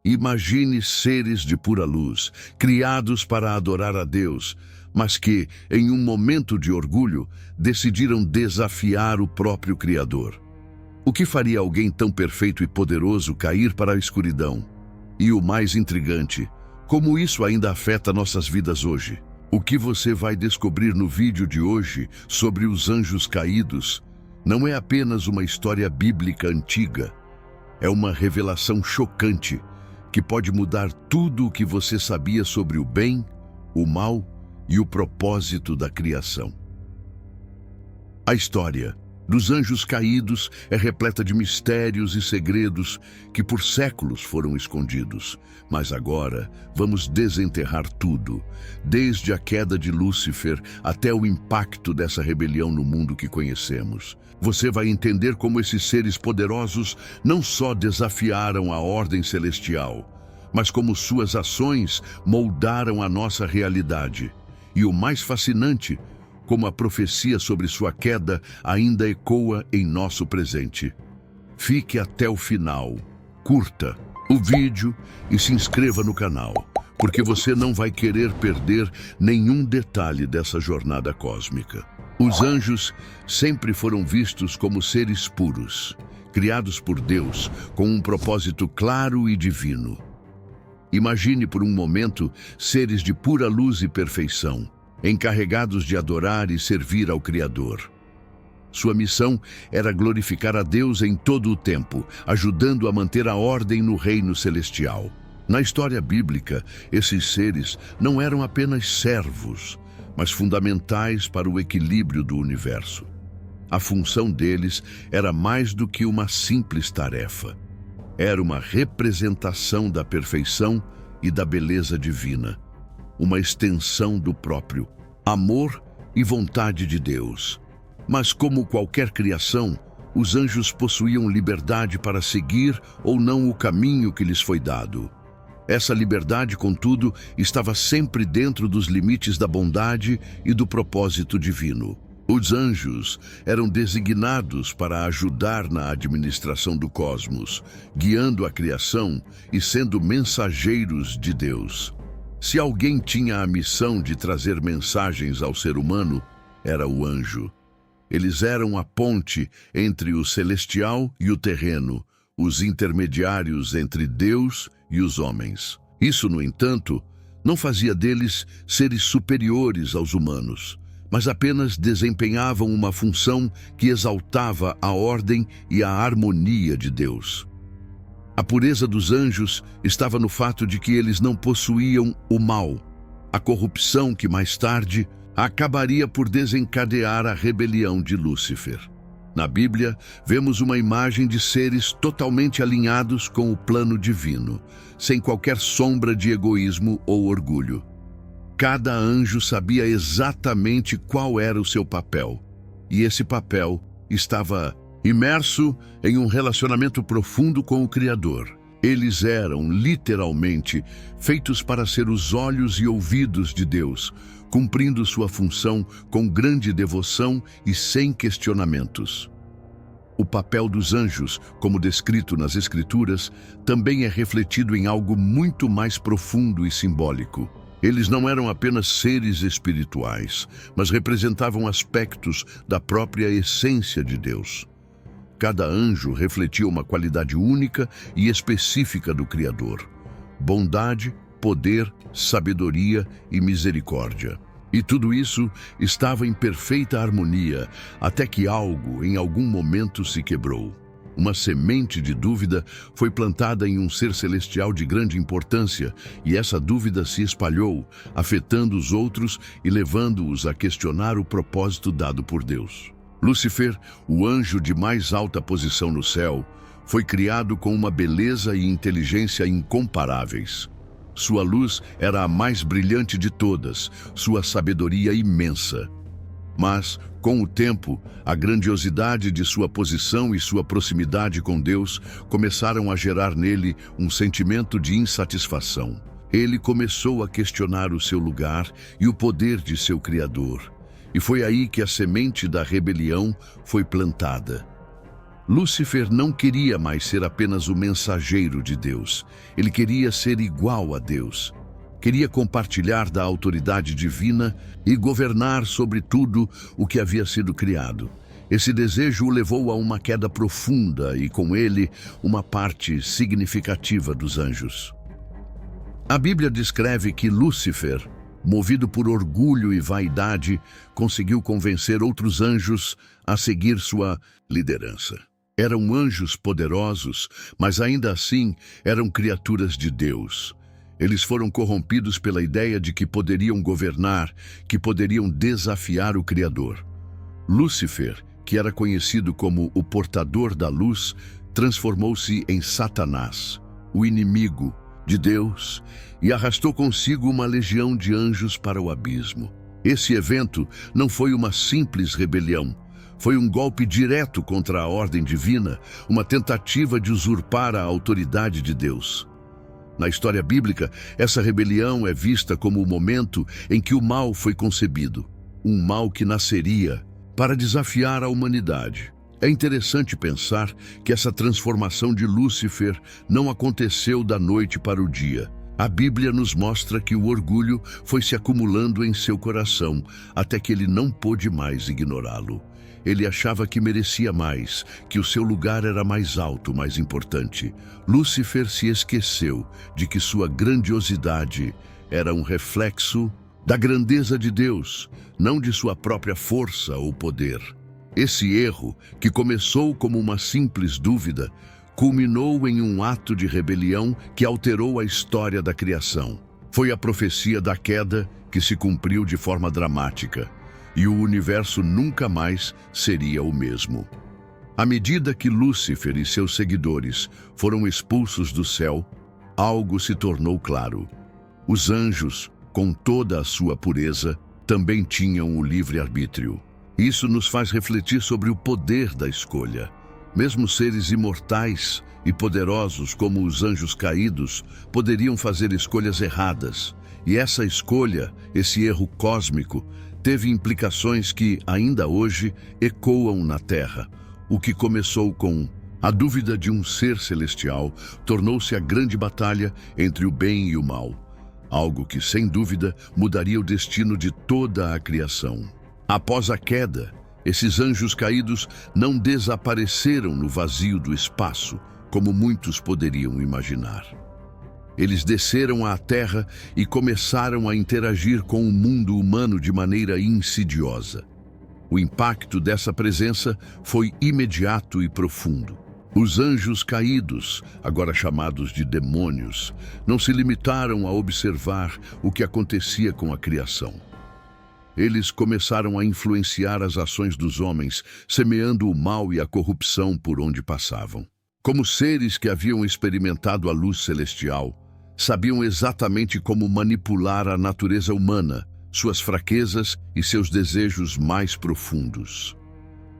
Imagine seres de pura luz, criados para adorar a Deus, mas que, em um momento de orgulho, decidiram desafiar o próprio Criador. O que faria alguém tão perfeito e poderoso cair para a escuridão? E o mais intrigante, como isso ainda afeta nossas vidas hoje? O que você vai descobrir no vídeo de hoje sobre os anjos caídos não é apenas uma história bíblica antiga, é uma revelação chocante que pode mudar tudo o que você sabia sobre o bem, o mal e o propósito da criação. A história dos anjos caídos é repleta de mistérios e segredos que por séculos foram escondidos. Mas agora vamos desenterrar tudo, desde a queda de Lúcifer até o impacto dessa rebelião no mundo que conhecemos. Você vai entender como esses seres poderosos não só desafiaram a ordem celestial, mas como suas ações moldaram a nossa realidade. E o mais fascinante, como a profecia sobre sua queda ainda ecoa em nosso presente. Fique até o final, curta o vídeo e se inscreva no canal, porque você não vai querer perder nenhum detalhe dessa jornada cósmica. Os anjos sempre foram vistos como seres puros, criados por Deus com um propósito claro e divino. Imagine por um momento seres de pura luz e perfeição, encarregados de adorar e servir ao Criador. Sua missão era glorificar a Deus em todo o tempo, ajudando a manter a ordem no reino celestial. Na história bíblica, esses seres não eram apenas servos, mas fundamentais para o equilíbrio do universo. A função deles era mais do que uma simples tarefa. Era uma representação da perfeição e da beleza divina, uma extensão do próprio amor e vontade de Deus. Mas como qualquer criação, os anjos possuíam liberdade para seguir ou não o caminho que lhes foi dado. Essa liberdade, contudo, estava sempre dentro dos limites da bondade e do propósito divino. Os anjos eram designados para ajudar na administração do cosmos, guiando a criação e sendo mensageiros de Deus. Se alguém tinha a missão de trazer mensagens ao ser humano, era o anjo. Eles eram a ponte entre o celestial e o terreno, os intermediários entre Deus e os homens. Isso, no entanto, não fazia deles seres superiores aos humanos, mas apenas desempenhavam uma função que exaltava a ordem e a harmonia de Deus. A pureza dos anjos estava no fato de que eles não possuíam o mal, a corrupção que mais tarde acabaria por desencadear a rebelião de Lúcifer. Na Bíblia, vemos uma imagem de seres totalmente alinhados com o plano divino, sem qualquer sombra de egoísmo ou orgulho. Cada anjo sabia exatamente qual era o seu papel, e esse papel estava imerso em um relacionamento profundo com o Criador. Eles eram, literalmente, feitos para ser os olhos e ouvidos de Deus, cumprindo sua função com grande devoção e sem questionamentos. O papel dos anjos, como descrito nas Escrituras, também é refletido em algo muito mais profundo e simbólico. Eles não eram apenas seres espirituais, mas representavam aspectos da própria essência de Deus. Cada anjo refletia uma qualidade única e específica do Criador: bondade, poder, sabedoria e misericórdia. E tudo isso estava em perfeita harmonia, até que algo, em algum momento, se quebrou. Uma semente de dúvida foi plantada em um ser celestial de grande importância, e essa dúvida se espalhou, afetando os outros e levando-os a questionar o propósito dado por Deus. Lúcifer, o anjo de mais alta posição no céu, foi criado com uma beleza e inteligência incomparáveis. Sua luz era a mais brilhante de todas, sua sabedoria imensa. Mas, com o tempo, a grandiosidade de sua posição e sua proximidade com Deus começaram a gerar nele um sentimento de insatisfação. Ele começou a questionar o seu lugar e o poder de seu Criador. E foi aí que a semente da rebelião foi plantada. Lúcifer não queria mais ser apenas o mensageiro de Deus. Ele queria ser igual a Deus. Queria compartilhar da autoridade divina e governar sobre tudo o que havia sido criado. Esse desejo o levou a uma queda profunda e, com ele, uma parte significativa dos anjos. A Bíblia descreve que Lúcifer, movido por orgulho e vaidade, conseguiu convencer outros anjos a seguir sua liderança. Eram anjos poderosos, mas ainda assim eram criaturas de Deus. Eles foram corrompidos pela ideia de que poderiam governar, que poderiam desafiar o Criador. Lúcifer, que era conhecido como o portador da luz, transformou-se em Satanás, o inimigo de Deus, e arrastou consigo uma legião de anjos para o abismo. Esse evento não foi uma simples rebelião. Foi um golpe direto contra a ordem divina, uma tentativa de usurpar a autoridade de Deus. Na história bíblica, essa rebelião é vista como o momento em que o mal foi concebido, um mal que nasceria para desafiar a humanidade. É interessante pensar que essa transformação de Lúcifer não aconteceu da noite para o dia. A Bíblia nos mostra que o orgulho foi se acumulando em seu coração, até que ele não pôde mais ignorá-lo. Ele achava que merecia mais, que o seu lugar era mais alto, mais importante. Lúcifer se esqueceu de que sua grandiosidade era um reflexo da grandeza de Deus, não de sua própria força ou poder. Esse erro, que começou como uma simples dúvida, culminou em um ato de rebelião que alterou a história da criação. Foi a profecia da queda que se cumpriu de forma dramática, e o universo nunca mais seria o mesmo. À medida que Lúcifer e seus seguidores foram expulsos do céu, algo se tornou claro. Os anjos, com toda a sua pureza, também tinham o livre-arbítrio. Isso nos faz refletir sobre o poder da escolha. Mesmo seres imortais e poderosos como os anjos caídos poderiam fazer escolhas erradas. E essa escolha, esse erro cósmico, teve implicações que, ainda hoje, ecoam na Terra. O que começou com a dúvida de um ser celestial tornou-se a grande batalha entre o bem e o mal. Algo que, sem dúvida, mudaria o destino de toda a criação. Após a queda, esses anjos caídos não desapareceram no vazio do espaço, como muitos poderiam imaginar. Eles desceram à Terra e começaram a interagir com o mundo humano de maneira insidiosa. O impacto dessa presença foi imediato e profundo. Os anjos caídos, agora chamados de demônios, não se limitaram a observar o que acontecia com a criação. Eles começaram a influenciar as ações dos homens, semeando o mal e a corrupção por onde passavam. Como seres que haviam experimentado a luz celestial, sabiam exatamente como manipular a natureza humana, suas fraquezas e seus desejos mais profundos.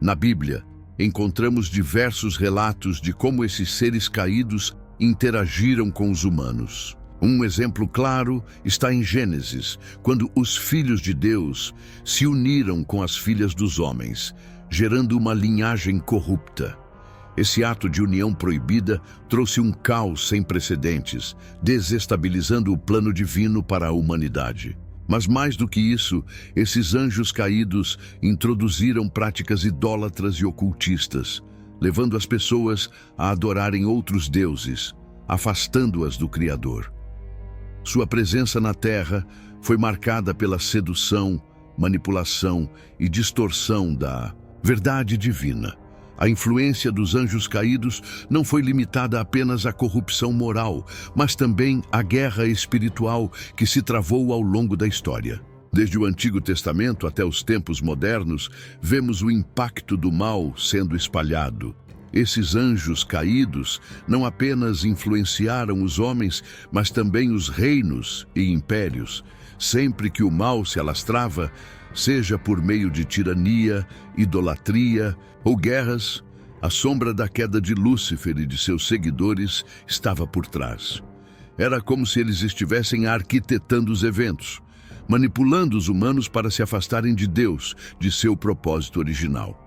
Na Bíblia, encontramos diversos relatos de como esses seres caídos interagiram com os humanos. Um exemplo claro está em Gênesis, quando os filhos de Deus se uniram com as filhas dos homens, gerando uma linhagem corrupta. Esse ato de união proibida trouxe um caos sem precedentes, desestabilizando o plano divino para a humanidade. Mas mais do que isso, esses anjos caídos introduziram práticas idólatras e ocultistas, levando as pessoas a adorarem outros deuses, afastando-as do Criador. Sua presença na Terra foi marcada pela sedução, manipulação e distorção da verdade divina. A influência dos anjos caídos não foi limitada apenas à corrupção moral, mas também à guerra espiritual que se travou ao longo da história. Desde o Antigo Testamento até os tempos modernos, vemos o impacto do mal sendo espalhado. Esses anjos caídos não apenas influenciaram os homens, mas também os reinos e impérios. Sempre que o mal se alastrava, seja por meio de tirania, idolatria ou guerras, a sombra da queda de Lúcifer e de seus seguidores estava por trás. Era como se eles estivessem arquitetando os eventos, manipulando os humanos para se afastarem de Deus, de seu propósito original.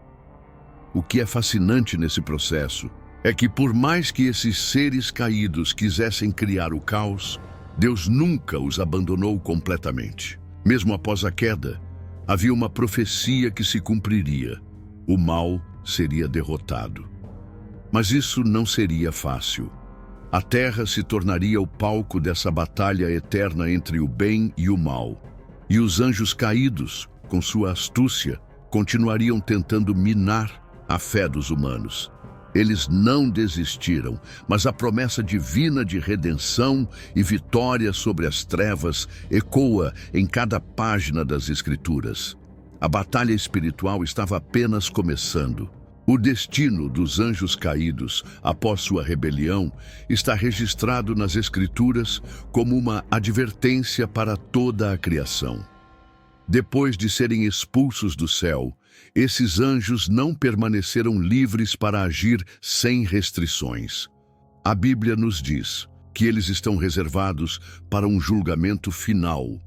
O que é fascinante nesse processo é que, por mais que esses seres caídos quisessem criar o caos, Deus nunca os abandonou completamente. Mesmo após a queda, havia uma profecia que se cumpriria: o mal seria derrotado. Mas isso não seria fácil. A terra se tornaria o palco dessa batalha eterna entre o bem e o mal. E os anjos caídos, com sua astúcia, continuariam tentando minar a fé dos humanos. Eles não desistiram, mas a promessa divina de redenção e vitória sobre as trevas ecoa em cada página das Escrituras. A batalha espiritual estava apenas começando. O destino dos anjos caídos, após sua rebelião, está registrado nas Escrituras como uma advertência para toda a criação. Depois de serem expulsos do céu, esses anjos não permaneceram livres para agir sem restrições. A Bíblia nos diz que eles estão reservados para um julgamento final,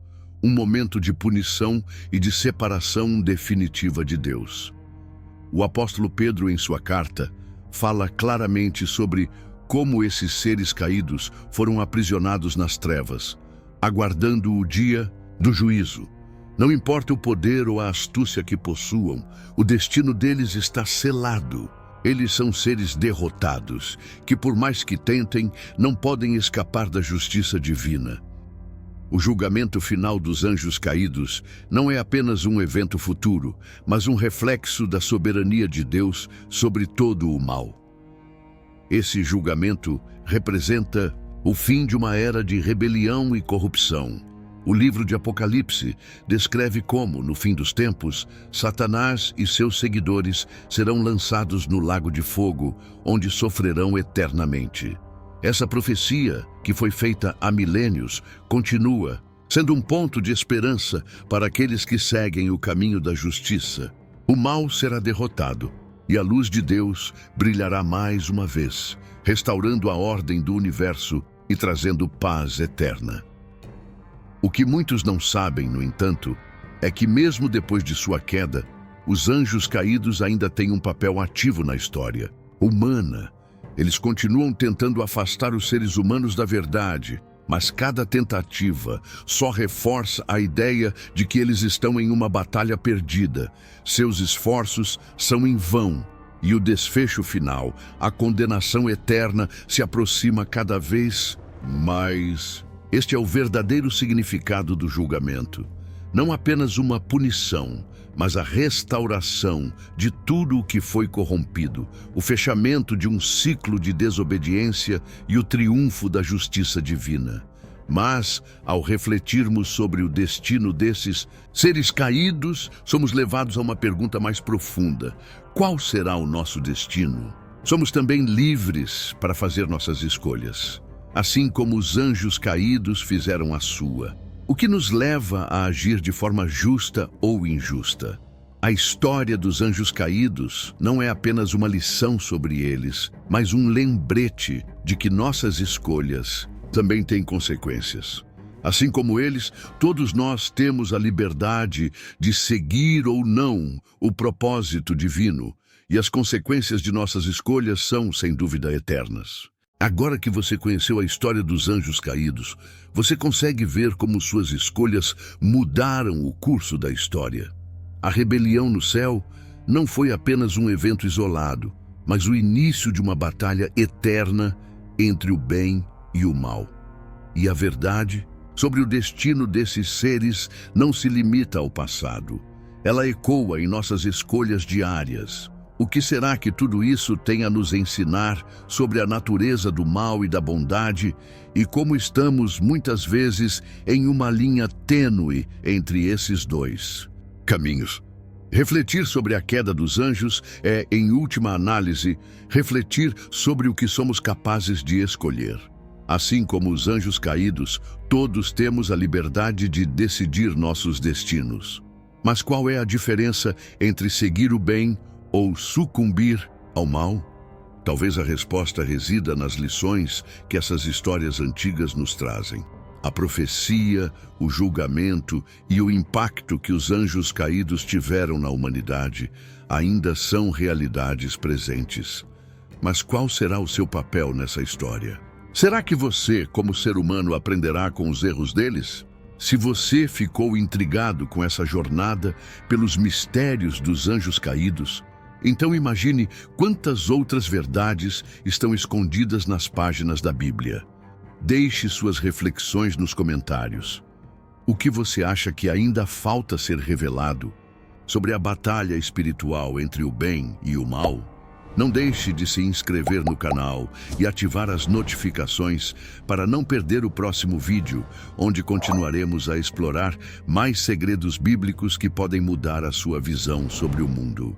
um momento de punição e de separação definitiva de Deus. O apóstolo Pedro, em sua carta, fala claramente sobre como esses seres caídos foram aprisionados nas trevas, aguardando o dia do juízo. Não importa o poder ou a astúcia que possuam, o destino deles está selado. Eles são seres derrotados, que por mais que tentem, não podem escapar da justiça divina. O julgamento final dos anjos caídos não é apenas um evento futuro, mas um reflexo da soberania de Deus sobre todo o mal. Esse julgamento representa o fim de uma era de rebelião e corrupção. O livro de Apocalipse descreve como, no fim dos tempos, Satanás e seus seguidores serão lançados no lago de fogo, onde sofrerão eternamente. Essa profecia, que foi feita há milênios, continua, sendo um ponto de esperança para aqueles que seguem o caminho da justiça. O mal será derrotado e a luz de Deus brilhará mais uma vez, restaurando a ordem do universo e trazendo paz eterna. O que muitos não sabem, no entanto, é que mesmo depois de sua queda, os anjos caídos ainda têm um papel ativo na história humana. Eles continuam tentando afastar os seres humanos da verdade, mas cada tentativa só reforça a ideia de que eles estão em uma batalha perdida. Seus esforços são em vão, e o desfecho final, a condenação eterna, se aproxima cada vez mais. Este é o verdadeiro significado do julgamento. Não apenas uma punição, mas a restauração de tudo o que foi corrompido, o fechamento de um ciclo de desobediência e o triunfo da justiça divina. Mas, ao refletirmos sobre o destino desses seres caídos, somos levados a uma pergunta mais profunda: qual será o nosso destino? Somos também livres para fazer nossas escolhas, assim como os anjos caídos fizeram a sua. O que nos leva a agir de forma justa ou injusta? A história dos anjos caídos não é apenas uma lição sobre eles, mas um lembrete de que nossas escolhas também têm consequências. Assim como eles, todos nós temos a liberdade de seguir ou não o propósito divino, e as consequências de nossas escolhas são, sem dúvida, eternas. Agora que você conheceu a história dos anjos caídos, você consegue ver como suas escolhas mudaram o curso da história. A rebelião no céu não foi apenas um evento isolado, mas o início de uma batalha eterna entre o bem e o mal. E a verdade sobre o destino desses seres não se limita ao passado. Ela ecoa em nossas escolhas diárias. O que será que tudo isso tem a nos ensinar sobre a natureza do mal e da bondade e como estamos, muitas vezes, em uma linha tênue entre esses dois caminhos? Refletir sobre a queda dos anjos é, em última análise, refletir sobre o que somos capazes de escolher. Assim como os anjos caídos, todos temos a liberdade de decidir nossos destinos. Mas qual é a diferença entre seguir o bem ou sucumbir ao mal? Talvez a resposta resida nas lições que essas histórias antigas nos trazem. A profecia, o julgamento e o impacto que os anjos caídos tiveram na humanidade ainda são realidades presentes. Mas qual será o seu papel nessa história? Será que você, como ser humano, aprenderá com os erros deles? Se você ficou intrigado com essa jornada pelos mistérios dos anjos caídos, então imagine quantas outras verdades estão escondidas nas páginas da Bíblia. Deixe suas reflexões nos comentários. O que você acha que ainda falta ser revelado sobre a batalha espiritual entre o bem e o mal? Não deixe de se inscrever no canal e ativar as notificações para não perder o próximo vídeo, onde continuaremos a explorar mais segredos bíblicos que podem mudar a sua visão sobre o mundo.